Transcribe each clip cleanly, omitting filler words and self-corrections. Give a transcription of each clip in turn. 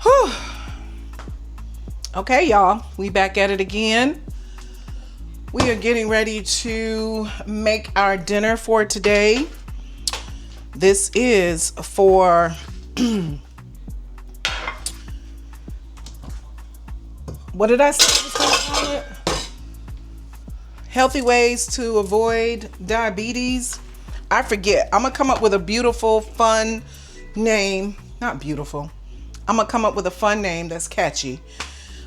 Whew. Okay, y'all, we back at it again. We are getting ready to make our dinner for today. This is for what did I say? Healthy ways to avoid diabetes. I forget. I'm gonna come up with a beautiful, fun name. Not beautiful. I'm gonna come up with a fun name that's catchy.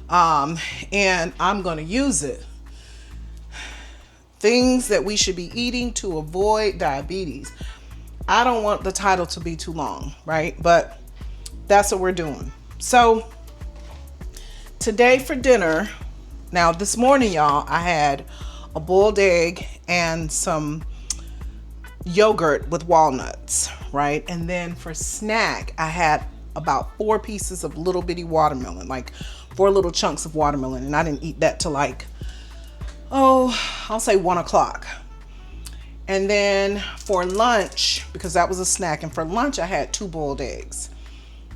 And I'm gonna use it. Things that we should be eating to avoid diabetes. I don't want the title to be too long, right? But that's what we're doing. So today for dinner, now this morning, y'all, I had a boiled egg and some yogurt with walnuts, right? And then for snack, I had about 4 pieces of little bitty watermelon, like 4 little chunks of watermelon. And I didn't eat that till like, I'll say 1 o'clock. And then for lunch, because that was a snack, and for lunch I had 2 boiled eggs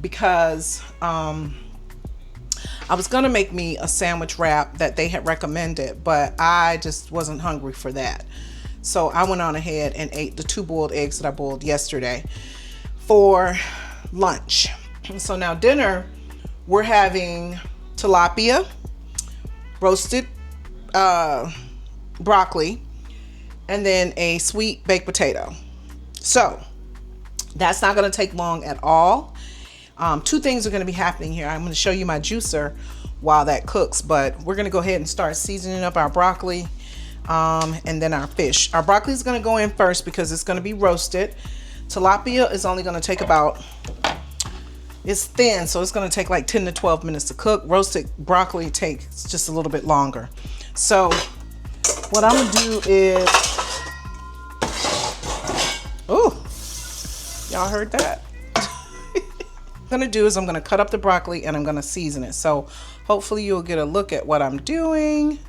because I was gonna make me a sandwich wrap that they had recommended, but I just wasn't hungry for that. So I went on ahead and ate the 2 boiled eggs that I boiled yesterday for lunch. So now dinner, we're having tilapia, roasted broccoli, and then a sweet baked potato. So that's not going to take long at all. 2 things are going to be happening here. I'm going to show you my juicer while that cooks, but we're going to go ahead and start seasoning up our broccoli and then our fish. Our broccoli is going to go in first because it's going to be roasted. Tilapia is only going to take about, it's thin, so it's going to take like 10 to 12 minutes to cook. Roasted broccoli takes just a little bit longer. So what I'm going to do is, oh, y'all heard that? I'm going to do is I'm going to cut up the broccoli and I'm going to season it. So hopefully you'll get a look at what I'm doing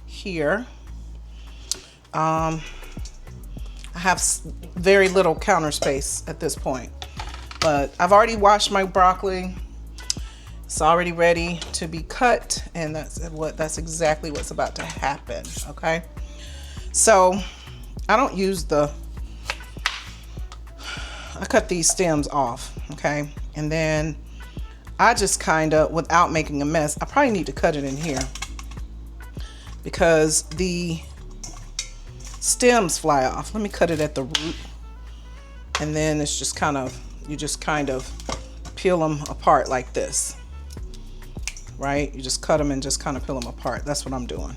here. I have very little counter space at this point, but I've already washed my broccoli. It's already ready to be cut, and that's exactly what's about to happen. Okay, so I don't use I cut these stems off, okay, and then I just kind of, without making a mess, I probably need to cut it in here because the stems fly off. Let me cut it at the root, and then it's just kind of, you just kind of peel them apart like this, right? You just cut them and just kind of peel them apart. That's what I'm doing.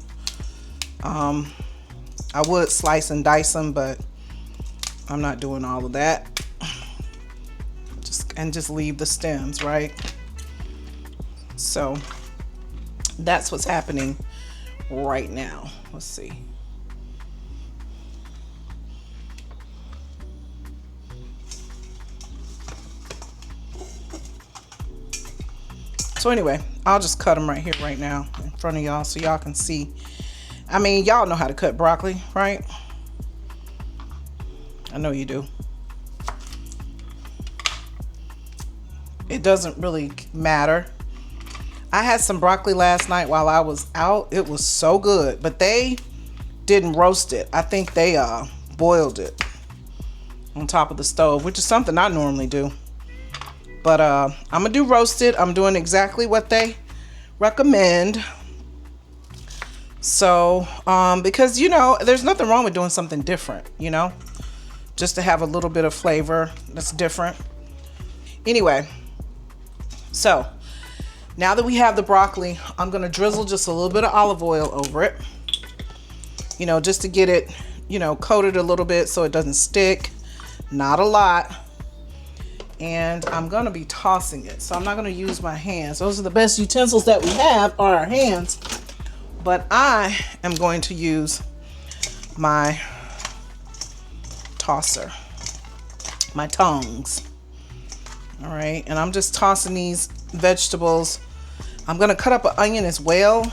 I would slice and dice them, but I'm not doing all of that. Just leave the stems, right? So that's what's happening right now. Let's see. So anyway, I'll just cut them right here, right now, in front of y'all so y'all can see. I mean, y'all know how to cut broccoli, right? I know you do. It doesn't really matter. I had some broccoli last night while I was out. It was so good, but they didn't roast it. I think they boiled it on top of the stove, which is something I normally do. But I'm gonna do roasted. I'm doing exactly what they recommend. So because, you know, there's nothing wrong with doing something different, you know, just to have a little bit of flavor that's different. Anyway, so now that we have the broccoli, I'm gonna drizzle just a little bit of olive oil over it, you know, just to get it, you know, coated a little bit so it doesn't stick. Not a lot. And I'm gonna be tossing it, so I'm not gonna use my hands. Those are the best utensils that we have, are our hands, but I am going to use my tosser, my tongs. All right, and I'm just tossing these vegetables. I'm gonna cut up an onion as well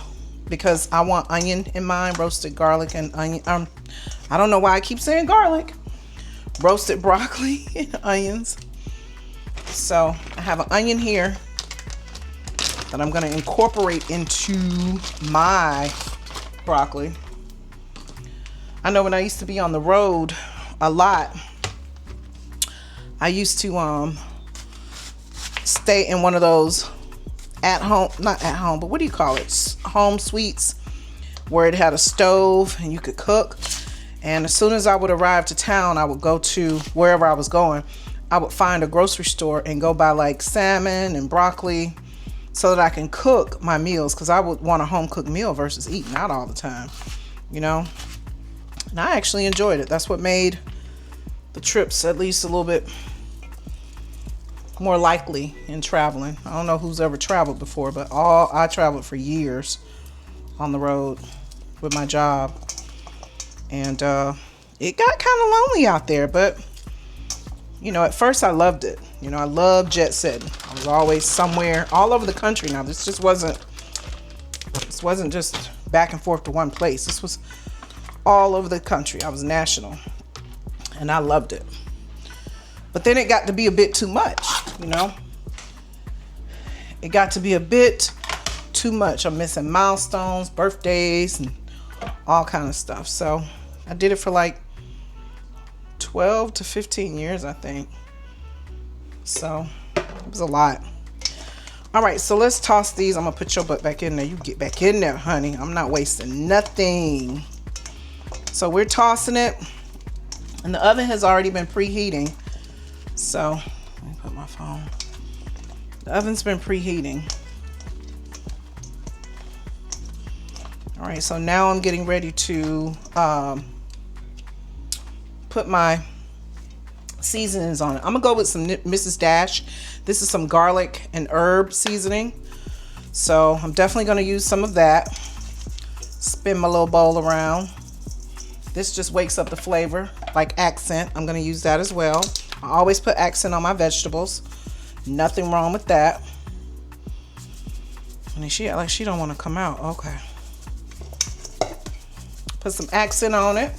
because I want onion in mine, roasted garlic and onion. I don't know why I keep saying garlic. Roasted broccoli and onions. So I have an onion here. that I'm going to incorporate into my broccoli. I know when I used to be on the road a lot, I used to stay in one of those at home, not at home, but what do you call it? Home suites, where it had a stove and you could cook. And as soon as I would arrive to town, I would go to wherever I was going. I would find a grocery store and go buy like salmon and broccoli so that I can cook my meals, because I would want a home cooked meal versus eating out all the time, you know. And I actually enjoyed it. That's what made the trips at least a little bit more likely in traveling. I don't know who's ever traveled before, but I traveled for years on the road with my job. And it got kind of lonely out there, but you know, at first I loved it. You know, I loved jet setting. I was always somewhere all over the country. Now, this wasn't just back and forth to one place. This was all over the country. I was national, and I loved it. But then it got to be a bit too much, you know. It got to be a bit too much. I'm missing milestones, birthdays, and all kind of stuff. So I did it for like 12 to 15 years, I think. So it was a lot. All right, so let's toss these. I'm gonna put your butt back in there. You get back in there, honey. I'm not wasting nothing. So we're tossing it, and the oven has already been preheating. So let me put my phone. The oven's been preheating. All right, so now I'm getting ready to put my seasonings on it. I'm gonna go with some Mrs. Dash. This is some garlic and herb seasoning. So I'm definitely gonna use some of that. Spin my little bowl around. This just wakes up the flavor, like accent. I'm gonna use that as well. I always put accent on my vegetables. Nothing wrong with that. And she act like she don't want to come out. Okay. Put some accent on it.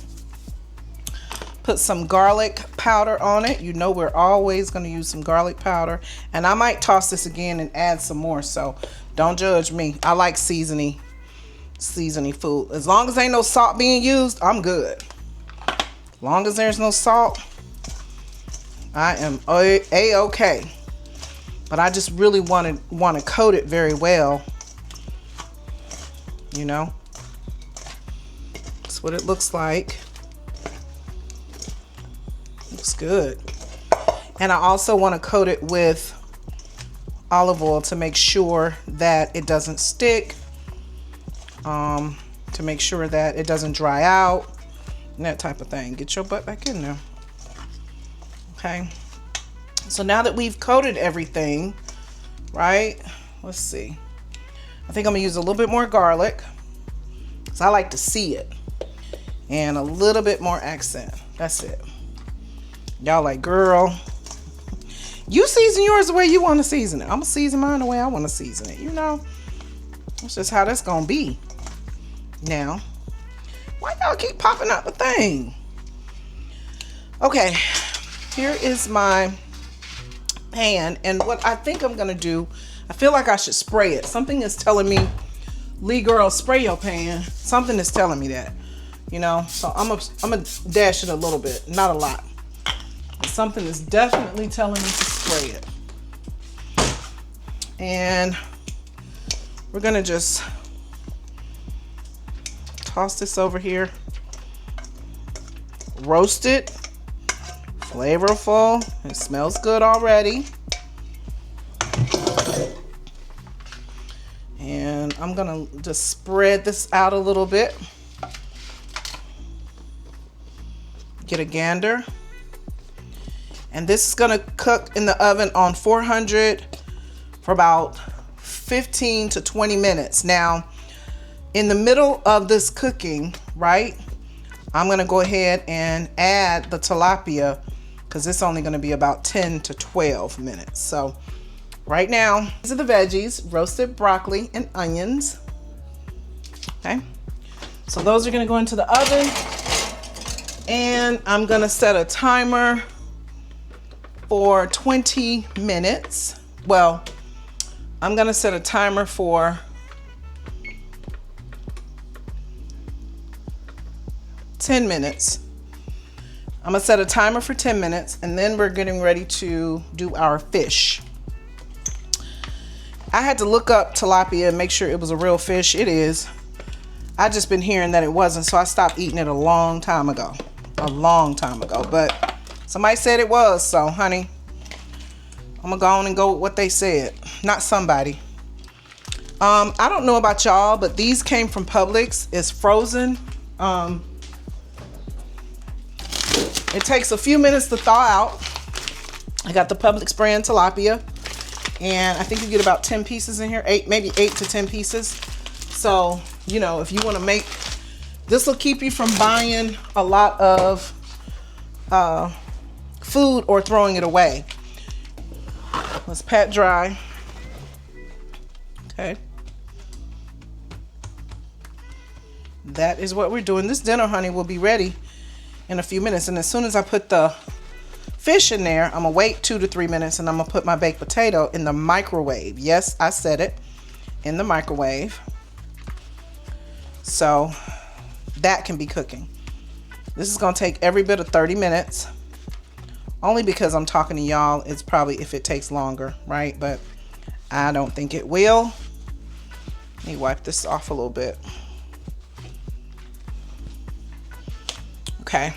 Put some garlic powder on it. You know we're always going to use some garlic powder. And I might toss this again and add some more. So don't judge me. I like seasoning food. As long as ain't no salt being used, I'm good. As long as there's no salt, I am a-okay. But I just really want to coat it very well. You know. That's what it looks like. Looks good. And I also want to coat it with olive oil to make sure that it doesn't stick, to make sure that it doesn't dry out, and that type of thing. Get your butt back in there. Okay, so now that we've coated everything, right, let's see, I think I'm gonna use a little bit more garlic because I like to see it, and a little bit more accent. That's it. Y'all like, girl, you season yours the way you want to season it. I'm gonna season mine the way I want to season it. You know, that's just how that's gonna be. Now, why y'all keep popping out the thing? Okay, here is my pan, and what I think I'm gonna do, I feel like I should spray it. Something is telling me, Lee girl, spray your pan. Something is telling me that, you know. So I'm gonna dash it a little bit, not a lot. Something is definitely telling me to spray it. And we're gonna just toss this over here. Roast it. Flavorful. It smells good already. And I'm gonna just spread this out a little bit. Get a gander. And this is gonna cook in the oven on 400 for about 15 to 20 minutes. Now, in the middle of this cooking, right, I'm gonna go ahead and add the tilapia because it's only gonna be about 10 to 12 minutes. So right now, these are the veggies: roasted broccoli and onions. Okay, so those are gonna go into the oven, and I'm gonna set a timer for 20 minutes. Well, I'm gonna set a timer for 10 minutes. I'm gonna set a timer for 10 minutes, and then we're getting ready to do our fish. I had to look up tilapia and make sure it was a real fish. It is. I just been hearing that it wasn't, so I stopped eating it a long time ago. But somebody said it was, so honey, I'm gonna go on and go with what they said. Not somebody. I don't know about y'all, but these came from Publix. It's frozen. It takes a few minutes to thaw out. I got the Publix brand tilapia, and I think you get about 10 pieces in here, maybe 8 to 10 pieces. So, you know, if you want to make, this will keep you from buying a lot of food or throwing it away. Let's pat dry. Okay. That is what we're doing. This dinner, honey, will be ready in a few minutes. And as soon as I put the fish in there, I'm gonna wait 2 to 3 minutes, and I'm gonna put my baked potato in the microwave. Yes, I said it, in the microwave. So that can be cooking. This is gonna take every bit of 30 minutes. Only because I'm talking to y'all, it's probably if it takes longer, right? But I don't think it will. Let me wipe this off a little bit. Okay.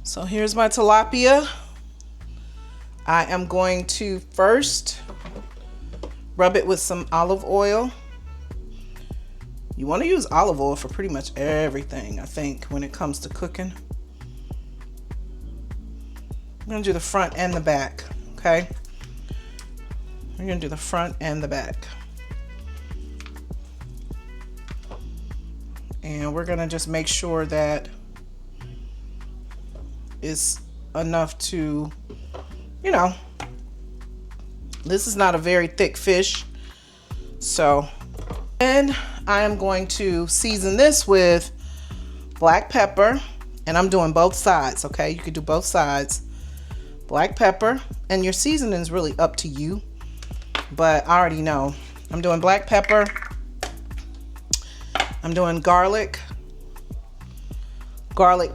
So here's my tilapia. I am going to first rub it with some olive oil. You want to use olive oil for pretty much everything, I think, when it comes to cooking. I'm going to do the front and the back, okay? We're going to do the front and the back. And we're going to just make sure that it's enough to, you know, this is not a very thick fish. So, and I am going to season this with black pepper, and I'm doing both sides, okay? You could do both sides. Black pepper, and your seasoning is really up to you, but I already know. I'm doing black pepper. I'm doing garlic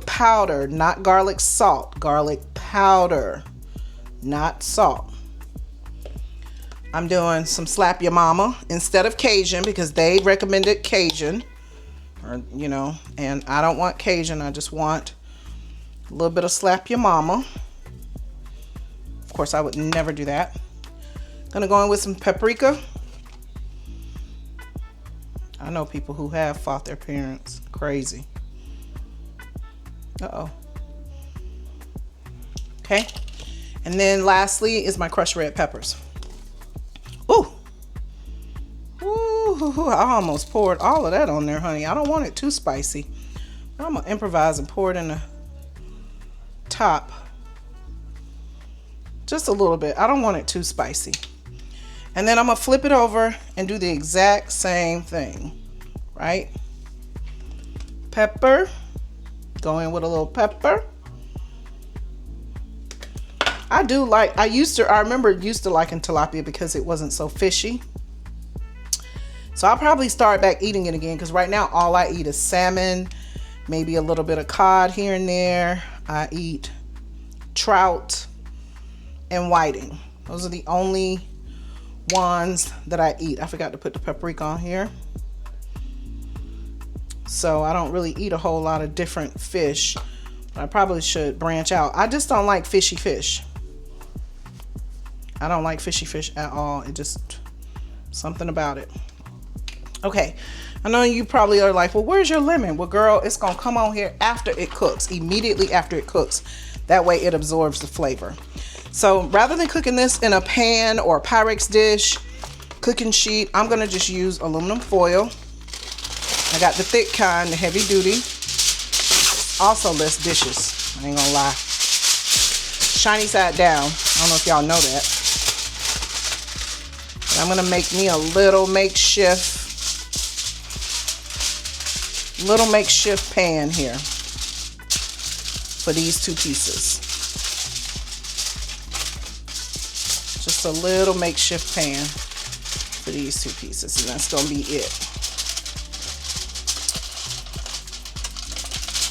powder, not garlic salt, garlic powder, not salt. I'm doing some Slap Your Mama instead of Cajun, because they recommended Cajun, or, you know, and I don't want Cajun. I just want a little bit of Slap Your Mama. Of course, I would never do that. Gonna go in with some paprika. I know people who have fought their parents. Crazy. Uh-oh. Okay. And then lastly is my crushed red peppers. Ooh. Ooh, I almost poured all of that on there, honey. I don't want it too spicy. I'm gonna improvise and pour it in the top. Just a little bit. I don't want it too spicy. And then I'm gonna flip it over and do the exact same thing, right? Pepper. Go in with a little pepper. I remember used to liking tilapia because it wasn't so fishy. So I'll probably start back eating it again, because right now all I eat is salmon, maybe a little bit of cod here and there. I eat trout and whiting. Those are the only ones that I eat. I forgot to put the paprika on here. So I don't really eat a whole lot of different fish. I probably should branch out. I just don't like fishy fish. I don't like fishy fish at all. It just, something about it. Okay, I know you probably are like, well, where's your lemon? Well, girl, it's gonna come on here after it cooks, immediately after it cooks. That way it absorbs the flavor. So rather than cooking this in a pan or a Pyrex dish, cooking sheet, I'm gonna just use aluminum foil. I got the thick kind, the heavy duty. Also less dishes, I ain't gonna lie. Shiny side down, I don't know if y'all know that. But I'm gonna make me a little makeshift pan here for these two pieces. Just just a little makeshift pan for these 2 pieces, and that's gonna be it.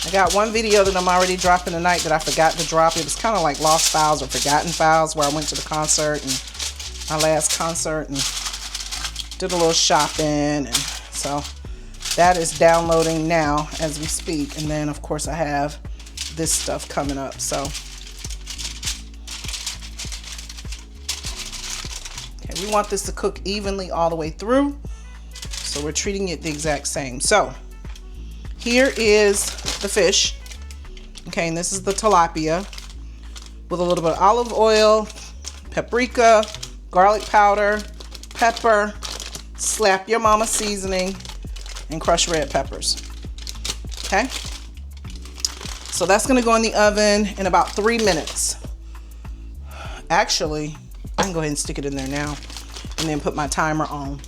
I got one video that I'm already dropping tonight that I forgot to drop. It was kind of like lost files or forgotten files, where I went to the concert, and my last concert, and did a little shopping, and so that is downloading now as we speak. And then of course I have this stuff coming up. So okay, we want this to cook evenly all the way through, so we're treating it the exact same. So here is the fish. Okay, and this is the tilapia with a little bit of olive oil, paprika, garlic powder, pepper, slap your mama seasoning, and crushed red peppers. Okay, so that's gonna go in the oven in about 3 minutes. Actually, I can go ahead and stick it in there now and then put my timer on.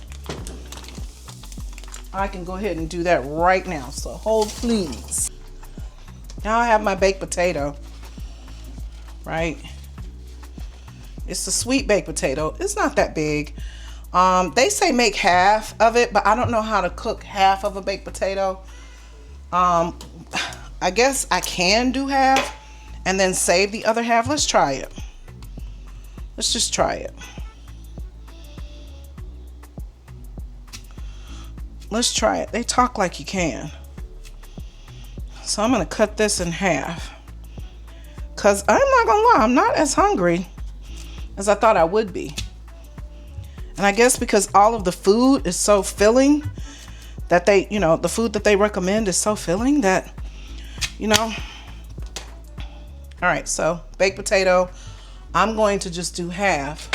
I can go ahead and do that right now, so hold please. Now I have my baked potato, right? It's a sweet baked potato. It's not that big. They say make half of it, but I don't know how to cook half of a baked potato. I guess I can do half and then save the other half. Let's try it. Let's just try it. Let's try it. They talk like you can. So I'm gonna cut this in half, because I'm not gonna lie, I'm not as hungry as I thought I would be. And I guess because all of the food is so filling, that they, you know, the food that they recommend is so filling that, you know. All right, so baked potato, I'm going to just do half.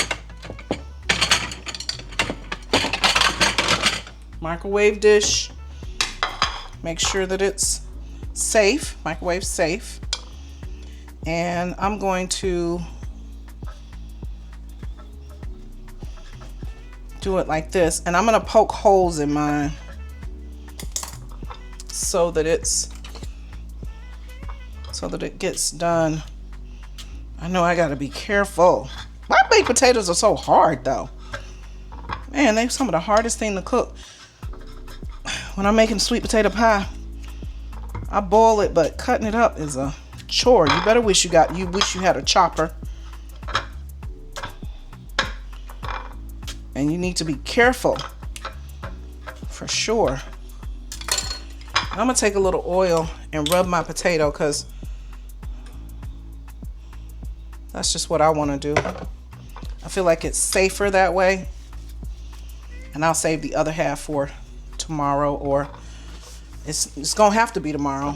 Microwave dish. Make sure that it's safe, microwave safe. And I'm going to do it like this, and I'm gonna poke holes in mine so that it gets done. I know I gotta be careful. My baked potatoes are so hard though. Man, they're some of the hardest thing to cook. When I'm making sweet potato pie, I boil it, but cutting it up is a chore. You better wish you had a chopper. And you need to be careful for sure. I'm gonna take a little oil and rub my potato, because that's just what I want to do. I feel like it's safer that way. And I'll save the other half for tomorrow, or it's gonna have to be tomorrow.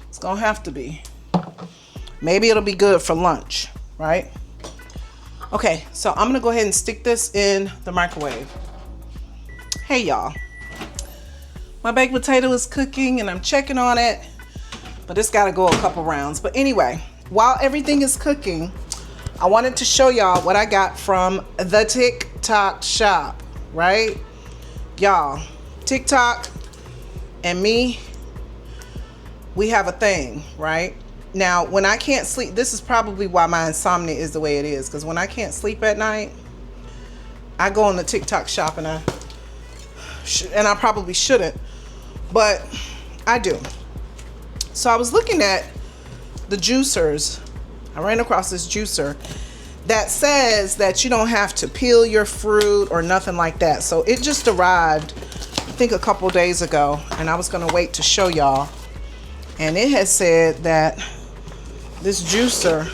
It's gonna have to be. Maybe it'll be good for lunch, right? Okay, so I'm gonna go ahead and stick this in the microwave. Hey y'all, my baked potato is cooking and I'm checking on it, but it's gotta go a couple rounds. But anyway, while everything is cooking, I wanted to show y'all what I got from the TikTok shop, right? Y'all, TikTok and me, we have a thing, right? Now, when I can't sleep, this is probably why my insomnia is the way it is, because when I can't sleep at night, I go on the TikTok shop, and I probably shouldn't, but I do. So I was looking at the juicers. I ran across this juicer that says that you don't have to peel your fruit or nothing like that. So it just arrived, I think a couple days ago, and I was gonna wait to show y'all. And it has said that this juicer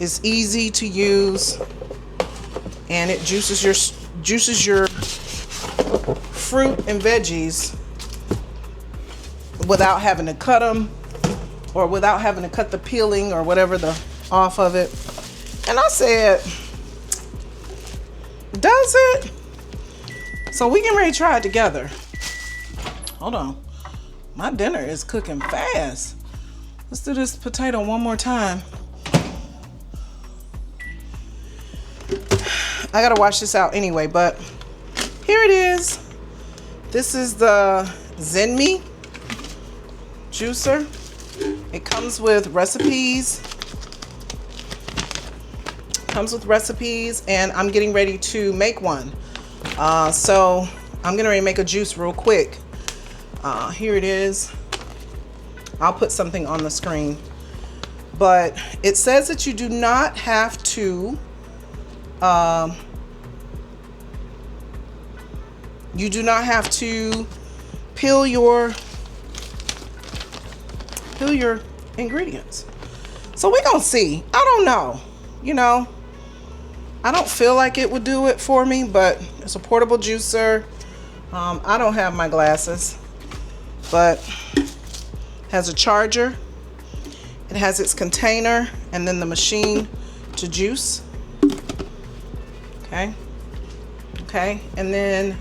is easy to use, and it juices your fruit and veggies without having to cut them, or without having to cut the peeling or whatever off of it. And I said, does it? So we can ready to try it together. Hold on, my dinner is cooking fast. Let's do this potato one more time. I gotta wash this out anyway, but here it is. This is the ZHENMI juicer. It comes with recipes Comes with recipes, and I'm getting ready to make one. So I'm getting ready to make a juice real quick. Here it is. I'll put something on the screen. But it says that you do not have to peel your ingredients. So we're gonna see. I don't know. You know, I don't feel like it would do it for me, but it's a portable juicer. I don't have my glasses, but has a charger. It has its container and then the machine to juice. Okay. Okay. And then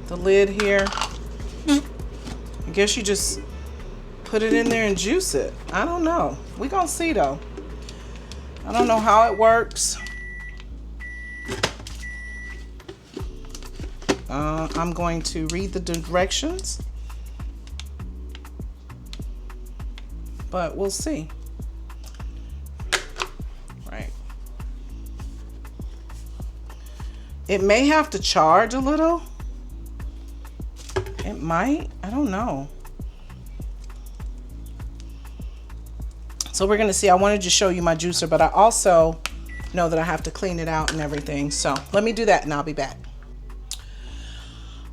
the lid here. I guess you just put it in there and juice it. I don't know. We're gonna see though. I don't know how it works. I'm going to read the directions, but we'll see. Right. It may have to charge a little. It might. I don't know. So we're going to see. I wanted to show you my juicer, but I also know that I have to clean it out and everything. So let me do that and I'll be back.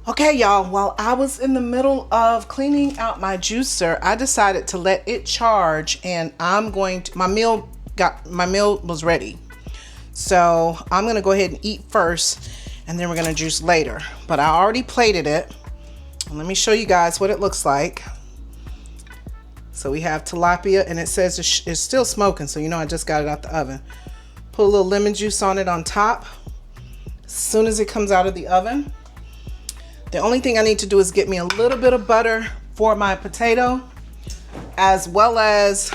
Okay, y'all, while I was in the middle of cleaning out my juicer, I decided to let it charge, and I'm going to, my meal was ready. So I'm going to go ahead and eat first, and then we're going to juice later. But I already plated it. Let me show you guys what it looks like. So we have tilapia, and it says it's still smoking, so you know I just got it out the oven. Put a little lemon juice on it on top as soon as it comes out of the oven. The only thing I need to do is get me a little bit of butter for my potato, as well as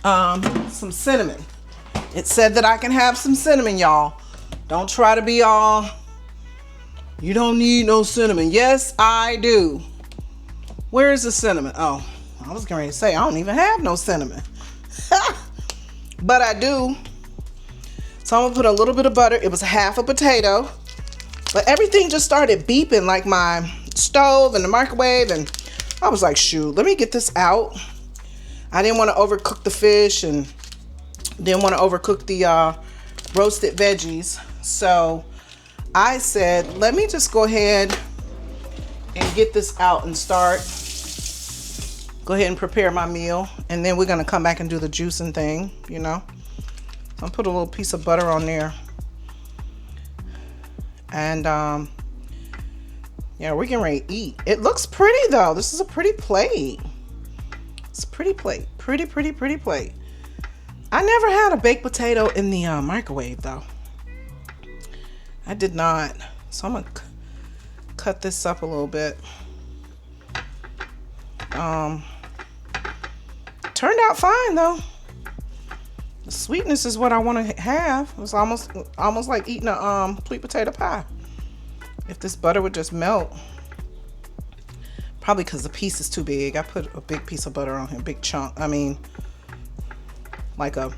some cinnamon. It said that I can have some cinnamon, y'all. Don't try to be all, you don't need no cinnamon. Yes, I do. Where is the cinnamon? Oh, I was going to say I don't even have no cinnamon. But I do. So I'm going to put a little bit of butter. It was half a potato. But everything just started beeping, like my stove and the microwave. And I was like, shoot, let me get this out. I didn't want to overcook the fish and didn't want to overcook the roasted veggies. So I said, let me just go ahead and get this out and go ahead and prepare my meal. And then we're going to come back and do the juicing thing, you know. So I'll put a little piece of butter on there. And yeah, we're getting ready to eat. It looks pretty though. This is a pretty plate. It's a pretty plate. Pretty plate. I never had a baked potato in the microwave though. I did not. So I'm gonna cut this up a little bit. Turned out fine though. The sweetness is what I want to have. It was almost like eating a sweet potato pie. If this butter would just melt. Probably because the piece is too big. I put a big piece of butter on here, big chunk. I mean, like I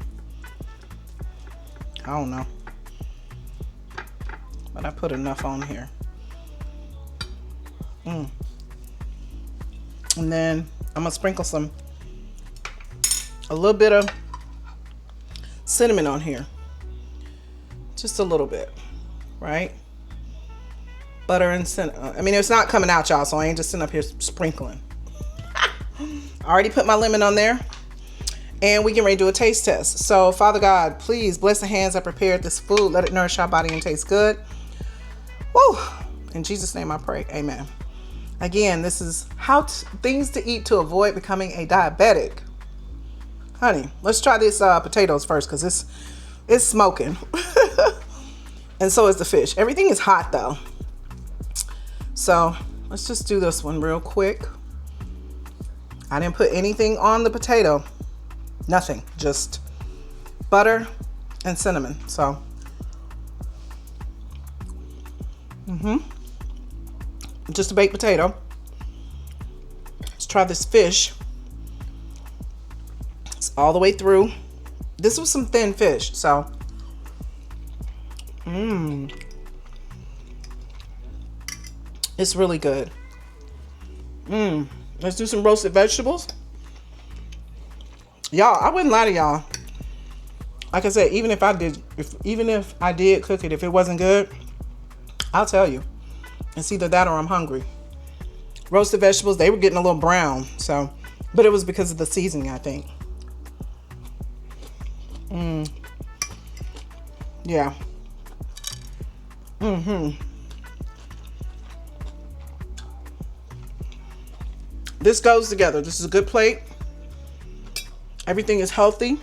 don't know. But I put enough on here. And then I'm gonna sprinkle a little bit of cinnamon on here, just a little bit, right? Butter and cinnamon. I mean, it's not coming out, y'all, so I ain't just sitting up here sprinkling. I already put my lemon on there, and we get ready to do a taste test. So, Father God, please bless the hands that prepared this food. Let it nourish our body and taste good. Woo! In Jesus' name I pray. Amen. Again, this is things to eat to avoid becoming a diabetic. Honey, let's try these potatoes first because it's smoking. And so is the fish. Everything is hot though. So let's just do this one real quick. I didn't put anything on the potato. Nothing. Just butter and cinnamon. So. Just a baked potato. Let's try this fish. It's all the way through. This was some thin fish, so. It's really good. Let's do some roasted vegetables. Y'all, I wouldn't lie to y'all. Like I said, even if I did cook it, if it wasn't good, I'll tell you. It's either that or I'm hungry. Roasted vegetables, they were getting a little brown, so, but it was because of the seasoning, I think. Yeah. This goes together. This is a good plate. Everything is healthy.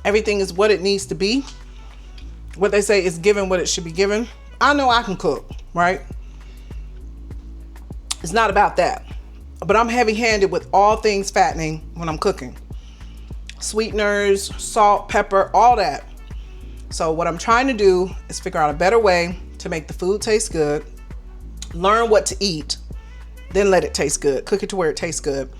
Everything is what it needs to be. What they say is given what it should be given. I know I can cook, right? It's not about that. But I'm heavy-handed with all things fattening when I'm cooking. Sweeteners, salt, pepper, all that. So what I'm trying to do is figure out a better way to make the food taste good. Learn what to eat, then let it taste good. Cook it to where it tastes good.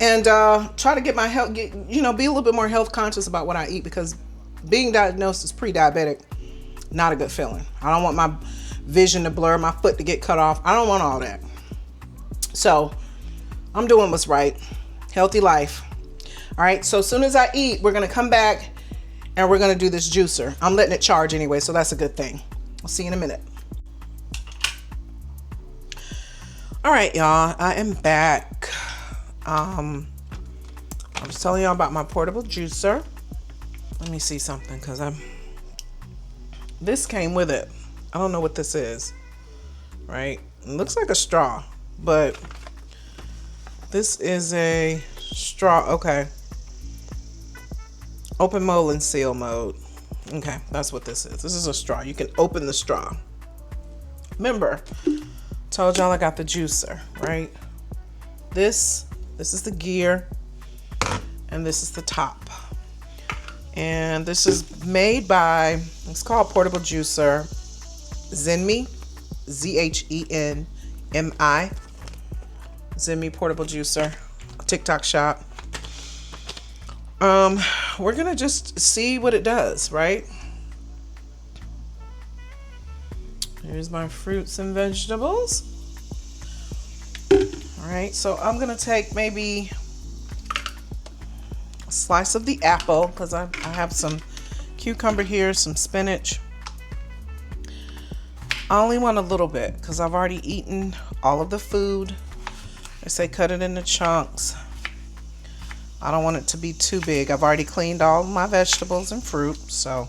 And try to get my health, be a little bit more health conscious about what I eat, because being diagnosed as pre-diabetic, not a good feeling. I don't want my vision to blur, my foot to get cut off. I don't want all that. So I'm doing what's right. Healthy life. All right. So as soon as I eat, we're going to come back and we're going to do this juicer. I'm letting it charge anyway, so that's a good thing. I'll see you in a minute. All right, y'all. I am back. I was telling y'all about my portable juicer. Let me see something, because this came with it. I don't know what this is, right? It looks like a straw, but this is a straw. Okay. Open mold and seal mode. Okay, that's what this is. This is a straw. You can open the straw. Remember, told y'all I got the juicer, right? This is the gear, and this is the top. And this is made by, it's called Portable Juicer, ZHENMI, ZHENMI, ZHENMI Portable Juicer, TikTok shop. We're gonna just see what it does, right? Here's my fruits and vegetables. All right, so I'm gonna take maybe a slice of the apple, because I have some cucumber here, some spinach. I only want a little bit because I've already eaten all of the food. They say cut it into chunks. I don't want it to be too big. I've already cleaned all my vegetables and fruit, so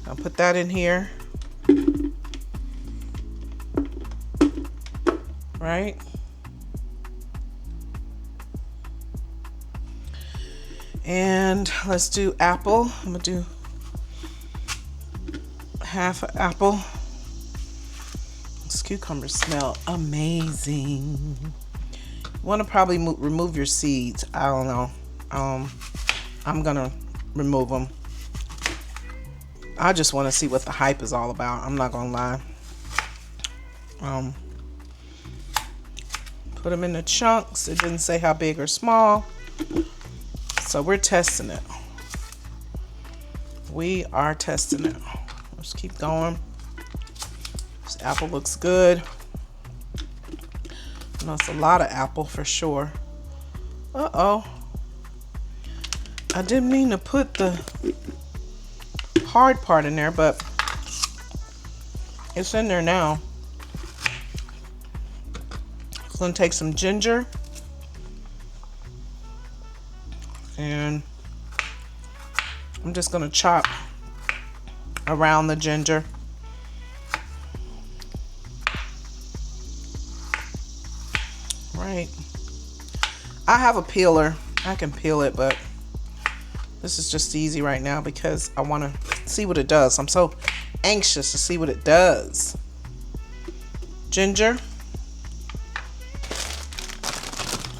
I'll put that in here. Right? And let's do apple. I'm gonna do half an apple. This cucumber smell amazing. You want to probably remove your seeds. I don't know. I'm gonna remove them. I just want to see what the hype is all about. I'm not gonna lie. Put them in the chunks. It didn't say how big or small, so we're testing it. We are testing it. Let's keep going. This apple looks good. I know it's a lot of apple for sure. Uh-oh. I didn't mean to put the hard part in there, but it's in there now. I'm gonna take some ginger and I'm just gonna chop around the ginger. Right. I have a peeler. I can peel it, but this is just easy right now because I want to see what it does. I'm so anxious to see what it does. Ginger.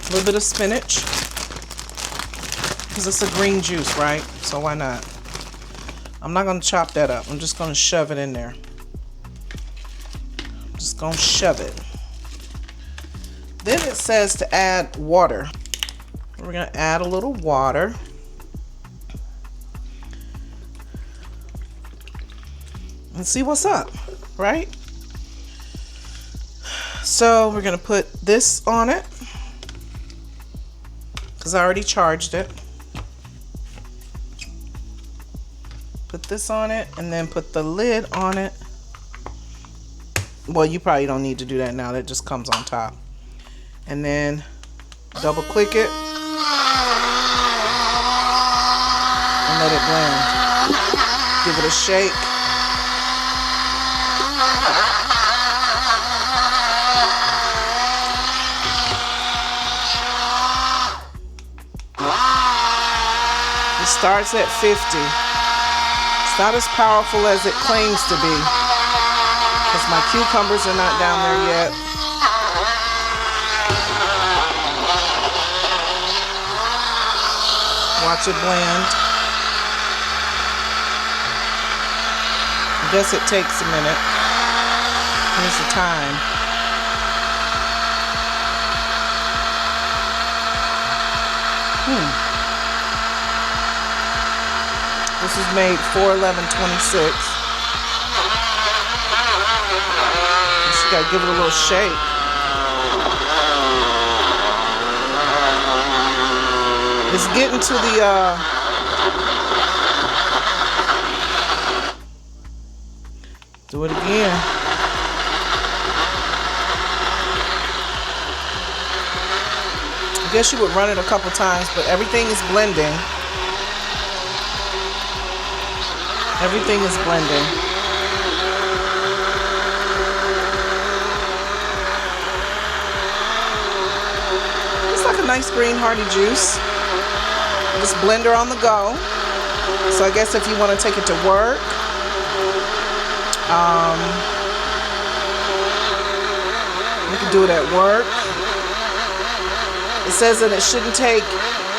A little bit of spinach. Because it's a green juice, right? So why not? I'm not going to chop that up. I'm just going to shove it in there. I'm just going to shove it. Then it says to add water. We're gonna add a little water. And see what's up, right? So we're gonna put this on it because I already charged it. Put this on it and then put the lid on it. Well, you probably don't need to do that now. That just comes on top. And then double click it and let it blend. Give it a shake. It starts at 50. It's not as powerful as it claims to be because my cucumbers are not down there yet. Watch it blend. I guess it takes a minute. Here's the time. This is made 4/11/26. Just gotta give it a little shake. It's getting to the do it again. I guess you would run it a couple times, but everything is blending. Everything is blending. It's like a nice green hearty juice. Just blender on the go. So I guess if you want to take it to work, you can do it at work. It says that it shouldn't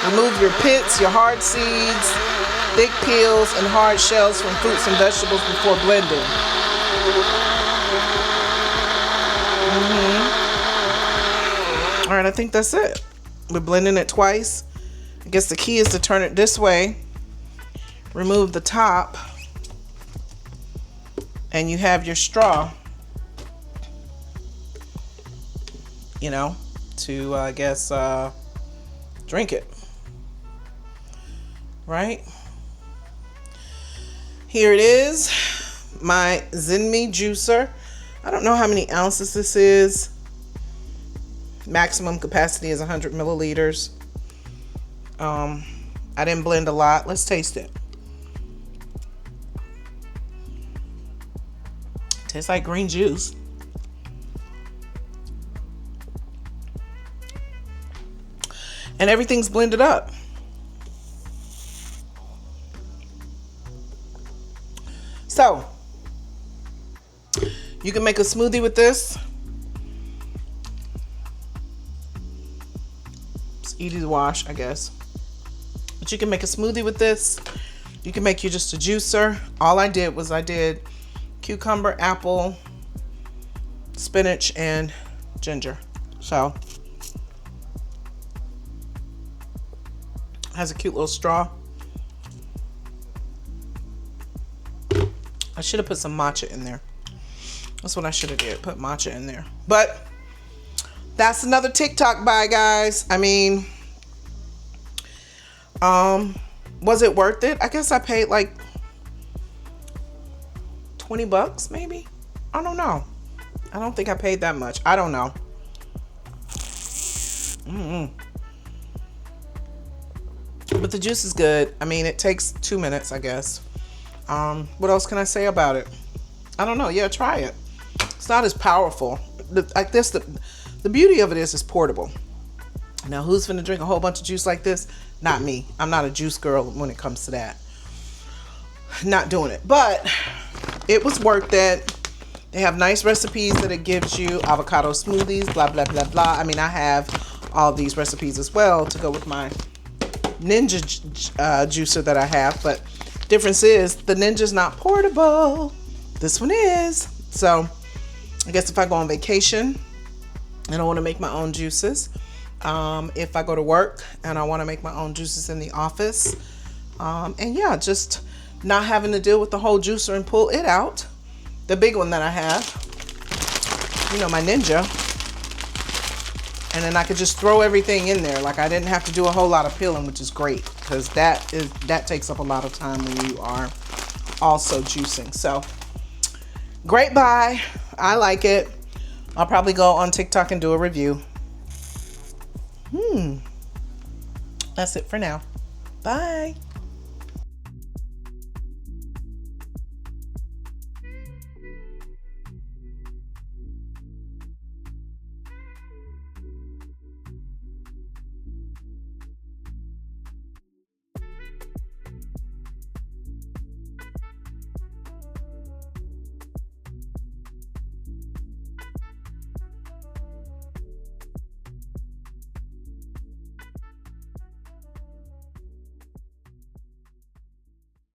remove your pits, your hard seeds, thick peels, and hard shells from fruits and vegetables before blending. All right, I think that's it. We're blending it twice. I guess the key is to turn it this way, remove the top, and you have your straw, you know, to, I guess, drink it, right? Here it is, my ZHENMI juicer. I don't know how many ounces this is. Maximum capacity is 100 milliliters. I didn't blend a lot. Let's taste it. Tastes like green juice. And everything's blended up. So, you can make a smoothie with this. It's easy to wash, I guess. But you can make a smoothie with this. You can make you just a juicer. All I did was I did cucumber, apple, spinach, and ginger. So, has a cute little straw. I should have put some matcha in there. That's what I should have did, put matcha in there. But that's another TikTok buy, guys. I mean, was it worth it? I guess I paid like 20 bucks maybe. I don't know. I don't think I paid that much. I don't know. But the juice is good. I mean, it takes 2 minutes, I guess. What else can I say about it? I don't know. Yeah, try it. It's not as powerful. The beauty of it is it's portable. Now, who's gonna drink a whole bunch of juice like this? Not me. I'm not a juice girl when it comes to that. Not doing it. But it was worth it. They have nice recipes that it gives you. Avocado smoothies, blah, blah, blah, blah. I mean, I have all these recipes as well to go with my Ninja juicer that I have. But difference is the Ninja's not portable. This one is. So I guess if I go on vacation and I want to make my own juices, if I go to work and I want to make my own juices in the office. And yeah, just not having to deal with the whole juicer and pull it out. The big one that I have, you know, my Ninja. And then I could just throw everything in there. Like I didn't have to do a whole lot of peeling, which is great because that takes up a lot of time when you are also juicing. So great buy. I like it. I'll probably go on TikTok and do a review. That's it for now. Bye.